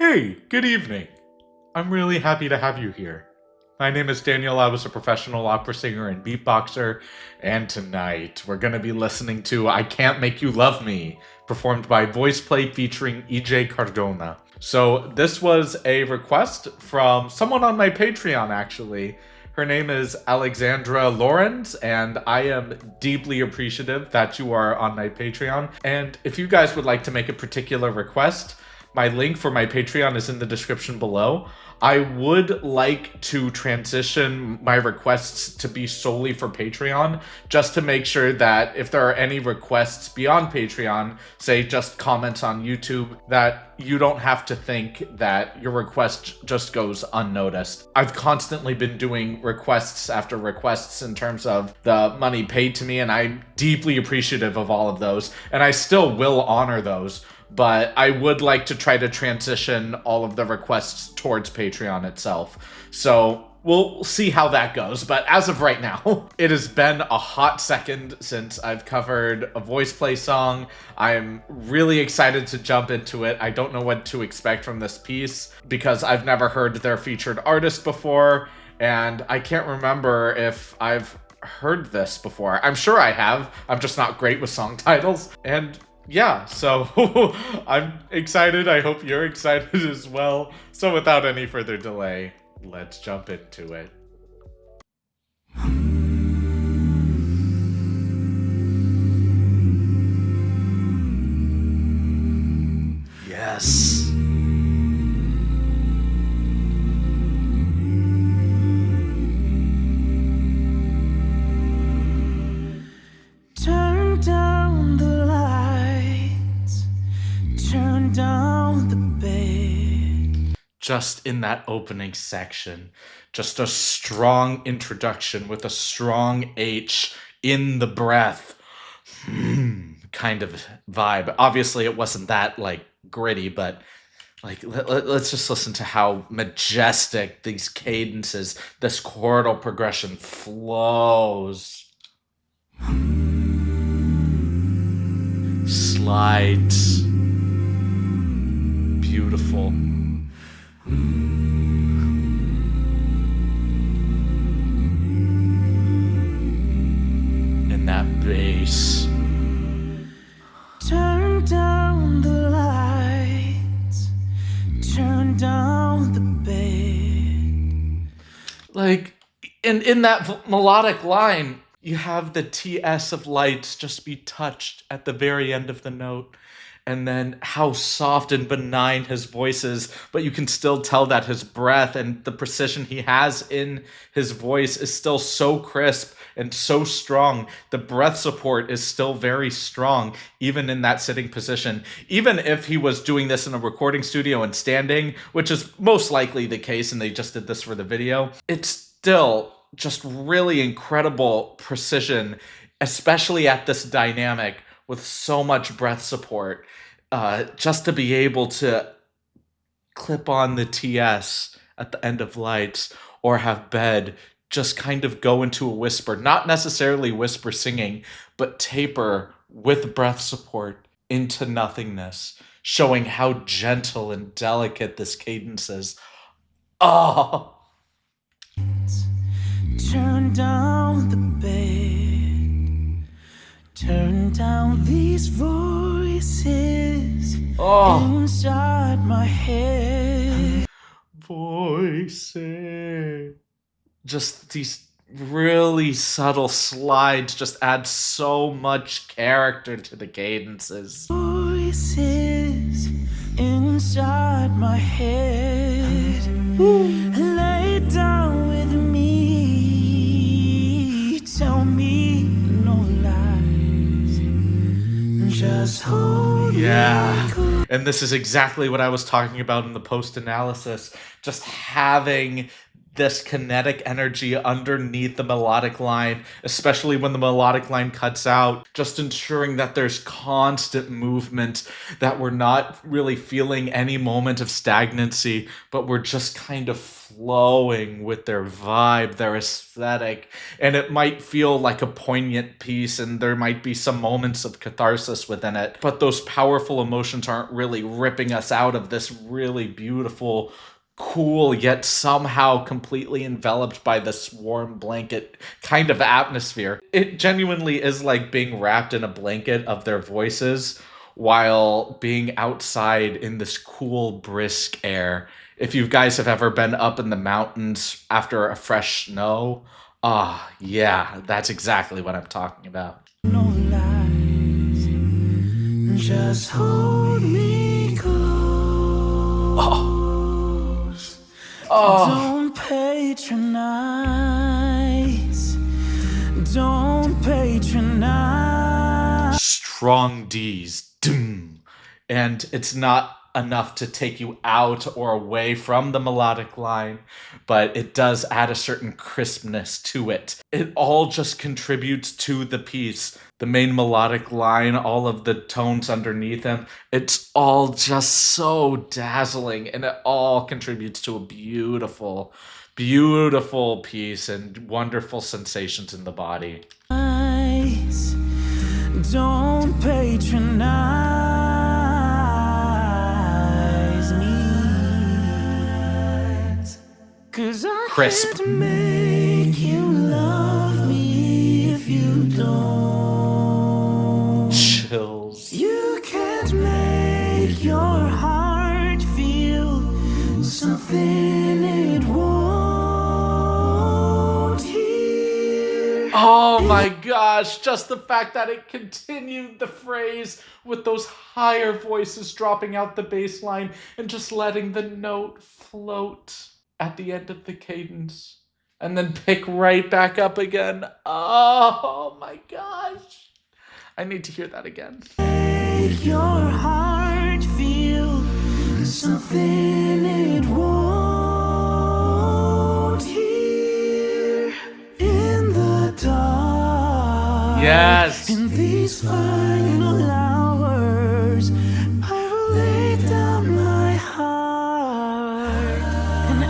Hey, good evening. I'm really happy to have you here. My name is Daniel. I was a professional opera singer and beatboxer, and tonight we're going to be listening to I Can't Make You Love Me, performed by VoicePlay featuring EJ Cardona. So, this was a request from someone on my Patreon, actually. Her name is Alexandra Lawrence, and I am deeply appreciative that you are on my Patreon. And if you guys would like to make a particular request, my link for my Patreon is in the description below. I would like to transition my requests to be solely for Patreon, just to make sure that if there are any requests beyond Patreon, say just comments on YouTube, that you don't have to think that your request just goes unnoticed. I've constantly been doing requests after requests in terms of the money paid to me, and I'm deeply appreciative of all of those, and I still will honor those. But I would like to try to transition all of the requests towards Patreon itself. So we'll see how that goes. But as of right now, it has been a hot second since I've covered a VoicePlay song. I'm really excited to jump into it. I don't know what to expect from this piece because I've never heard their featured artist before. And I can't remember if I've heard this before. I'm sure I have. I'm just not great with song titles. And yeah, so I'm excited. I hope you're excited as well. So without any further delay, let's jump into it. Yes. Turn down the turn down the bed. Just in that opening section, just a strong introduction with a strong H in the breath kind of vibe. Obviously, it wasn't that gritty, but let's just listen to how majestic these cadences, this chordal progression flows. Slides. Beautiful. And that bass. Turn down the lights. Turn down the bed. In that melodic line, you have the TS of lights just be touched at the very end of the note. And then how soft and benign his voice is, but you can still tell that his breath and the precision he has in his voice is still so crisp and so strong. The breath support is still very strong, even in that sitting position. Even if he was doing this in a recording studio and standing, which is most likely the case, and they just did this for the video, it's still just really incredible precision, especially at this dynamic with so much breath support, just to be able to clip on the TS at the end of lights or have bed just kind of go into a whisper, not necessarily whisper singing, but taper with breath support into nothingness, showing how gentle and delicate this cadence is. Oh! Turn down the bed. Turn down these voices inside my head. Voices. Just these really subtle slides just add so much character to the cadences. Voices inside my head. Lay down with me. Tell me no lies. Just hold me. And this is exactly what I was talking about in the post-analysis. Just having this kinetic energy underneath the melodic line, especially when the melodic line cuts out, just ensuring that there's constant movement, that we're not really feeling any moment of stagnancy, but we're just kind of flowing with their vibe, their aesthetic. And it might feel like a poignant piece, and there might be some moments of catharsis within it, but those powerful emotions aren't really ripping us out of this really beautiful, cool, yet somehow completely enveloped by this warm blanket kind of atmosphere. It genuinely is like being wrapped in a blanket of their voices while being outside in this cool, brisk air. If you guys have ever been up in the mountains after a fresh snow, yeah, that's exactly what I'm talking about. No lies, just hold me close. Don't patronize. Don't patronize. Strong D's. Doom. And it's not enough to take you out or away from the melodic line, but it does add a certain crispness to it. It all just contributes to the piece. The main melodic line, all of the tones underneath them, it's all just so dazzling, and it all contributes to a beautiful, beautiful piece and wonderful sensations in the body. Don't patronize me, 'cause I Crisp. can't make you love me if you don't. Chills. You can't make your heart feel something it won't hear. Oh my gosh, just the fact that it continued the phrase with those higher voices dropping out the bass line and just letting the note float at the end of the cadence and then pick right back up again. Oh my gosh. I need to hear that again. Make your heart feel something it won't hear in the dark. Yes. In these final hours, I will lay down my heart. And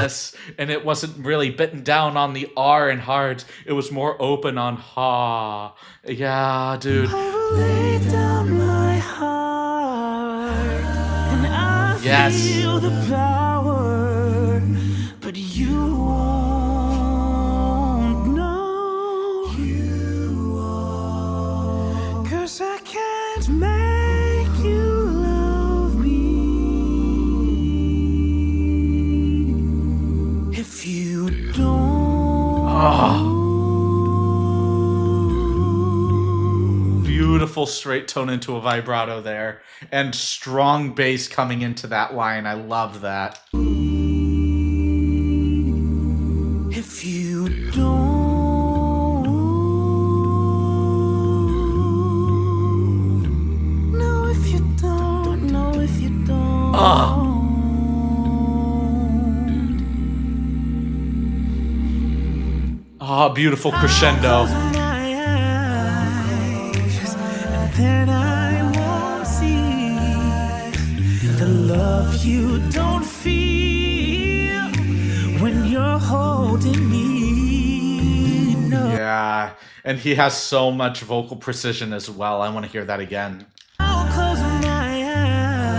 Yes. And it wasn't really bitten down on the R in heart. It was more open on ha. Yeah, dude. I will lay down my heart. And I Yes. feel the power, but you won't know. You won't. 'Cause I can't make you love me if you don't. Beautiful straight tone into a vibrato there, and strong bass coming into that line. I love that. If you don't. No, if you don't. No, if you don't. Beautiful crescendo. Close my eyes, and then I won't see the love you don't feel when you're holding me. No. Yeah, and he has so much vocal precision as well. I want to hear that again. I'll close my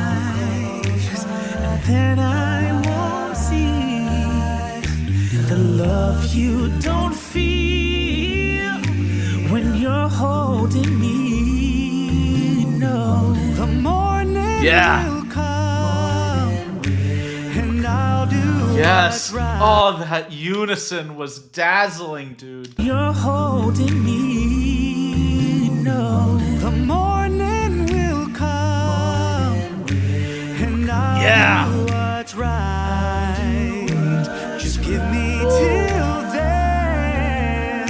eyes, and then I won't see the love you don't feel when you're holding me. No, the morning Yeah. will come, and I'll do Yes. what's right. Oh, that unison was dazzling, dude. You're holding me. No, the morning will come, and I'll do what's right. Just give me till then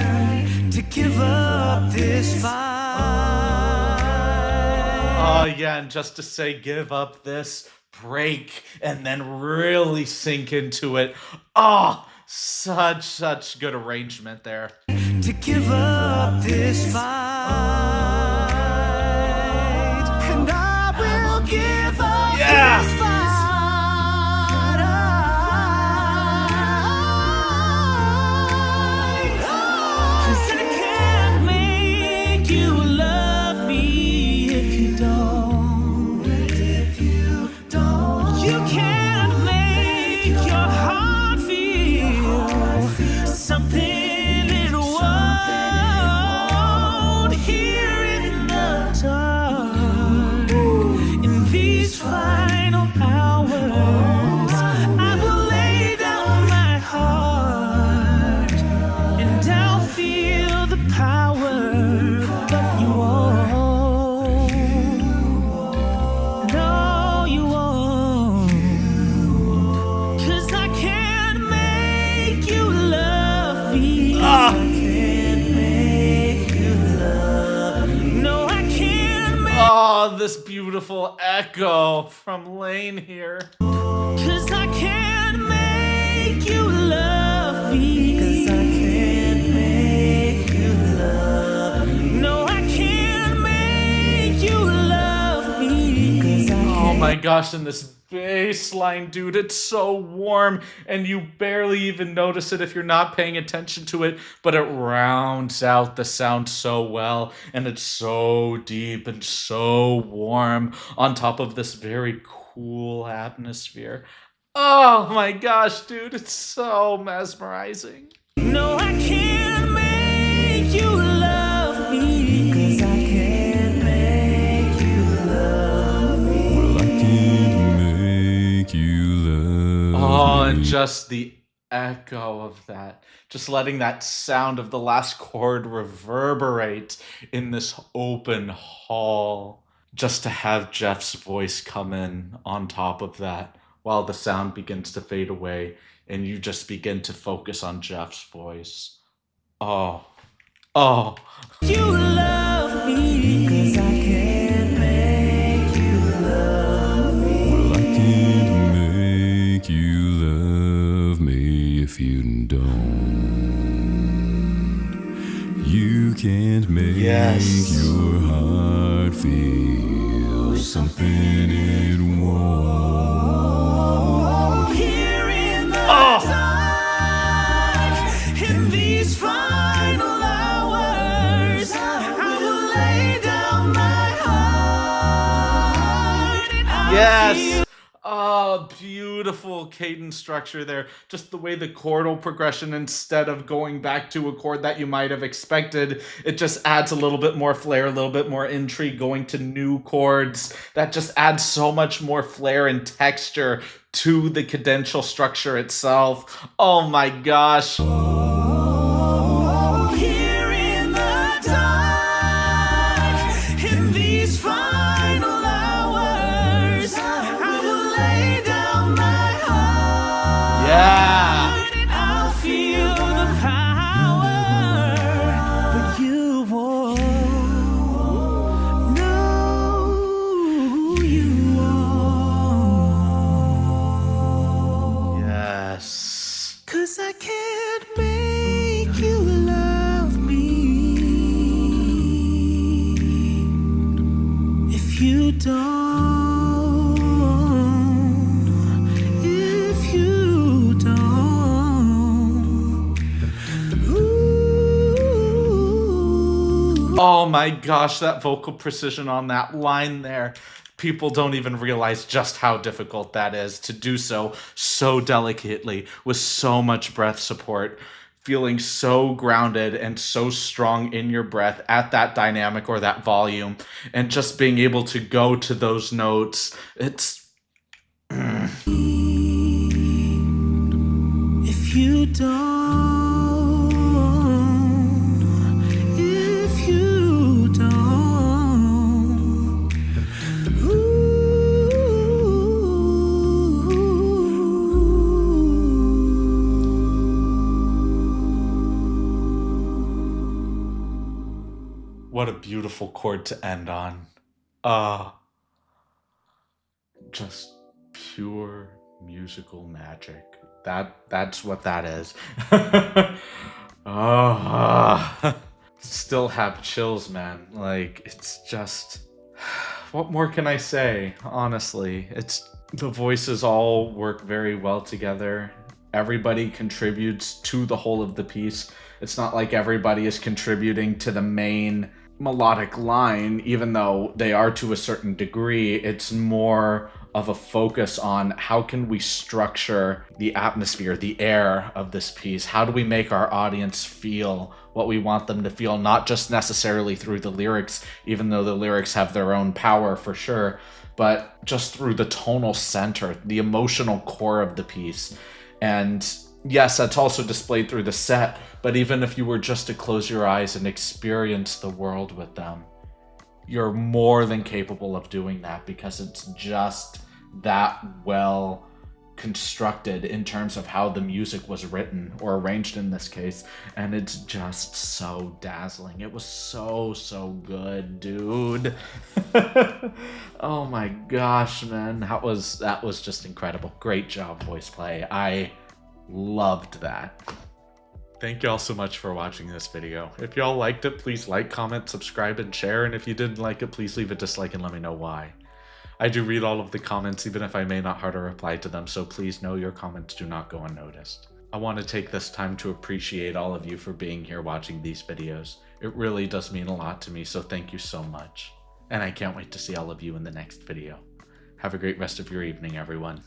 to give up this fight. Oh, yeah, and just to say, give up this break and then really sink into it. Oh, Such good arrangement there. to give up this fight, and I will give up this fight. 'Cause I can't make you love me if you don't. You can't make your heart feel something it won't hear in the dark. In these final hours, I will lay down my heart, and I'll feel the power, but you won't. No, you won't. 'Cause I can't make you love me. I can't make you love me. No, I can't make. Oh, this beautiful echo from Lane here. 'Cause I can't make you love me. 'Cause I can't make you love me. No, I can't make you love me. 'Cause I Oh my gosh, and this bass line, dude, it's so warm, and you barely even notice it if you're not paying attention to it, but it rounds out the sound so well, and it's so deep and so warm on top of this very cool atmosphere. Oh my gosh, dude, it's so mesmerizing. No, I can't make you love me. 'Cause I can't make you love me. Well, I can't make you love Oh, me. and just the echo of that, just letting that sound of the last chord reverberate in this open hall. Just to have Jeff's voice come in on top of that while the sound begins to fade away and you just begin to focus on Jeff's voice. Oh, oh, You love me. 'Cause I can't make you love me. Well, I can't make you love me if you don't. You can't make Yes. your heart feel something it won't. Here in the oh! dark, in these final hours, I will lay down my heart, and I'll Yes. feel. Oh, beautiful cadence structure there. Just the way the chordal progression, instead of going back to a chord that you might have expected, it just adds a little bit more flair, a little bit more intrigue, going to new chords. That just adds so much more flair and texture to the cadential structure itself. Oh my gosh. Here in the dark, in these final hours, I will lay down my heart, Yeah. and I'll feel the power, but you won't. No, you won't. Yes. 'Cause I can't make you love me if you don't. If you don't. Ooh. Oh my gosh, that vocal precision on that line there. People don't even realize just how difficult that is to do so delicately with so much breath support, feeling so grounded and so strong in your breath at that dynamic or that volume, and just being able to go to those notes. It's If you don't, if you don't. what a beautiful chord to end on. Just pure Musical magic. That's what that is. Oh, still have chills, man. Like, it's just, what more can I say? Honestly, it's, the voices all work very well together. Everybody contributes to the whole of the piece. It's not like everybody is contributing to the main melodic line, even though they are to a certain degree. It's more of a focus on how can we structure the atmosphere, the air of this piece. How do we make our audience feel what we want them to feel, not just necessarily through the lyrics, even though the lyrics have their own power for sure, but just through the tonal center, the emotional core of the piece. And yes, that's also displayed through the set, but even if you were just to close your eyes and experience the world with them, you're more than capable of doing that, because it's just that well constructed in terms of how the music was written, or arranged in this case, and it's just so dazzling. It was so good, dude. Oh my gosh, man, that was just incredible. Great job, VoicePlay. I loved that. Thank y'all so much for watching this video. If y'all liked it, please like, comment, subscribe, and share. And if you didn't like it, please leave a dislike and let me know why. I do read all of the comments, even if I may not have to reply to them, so please know your comments do not go unnoticed. I want to take this time to appreciate all of you for being here watching these videos. It really does mean a lot to me, so thank you so much. And I can't wait to see all of you in the next video. Have a great rest of your evening, everyone.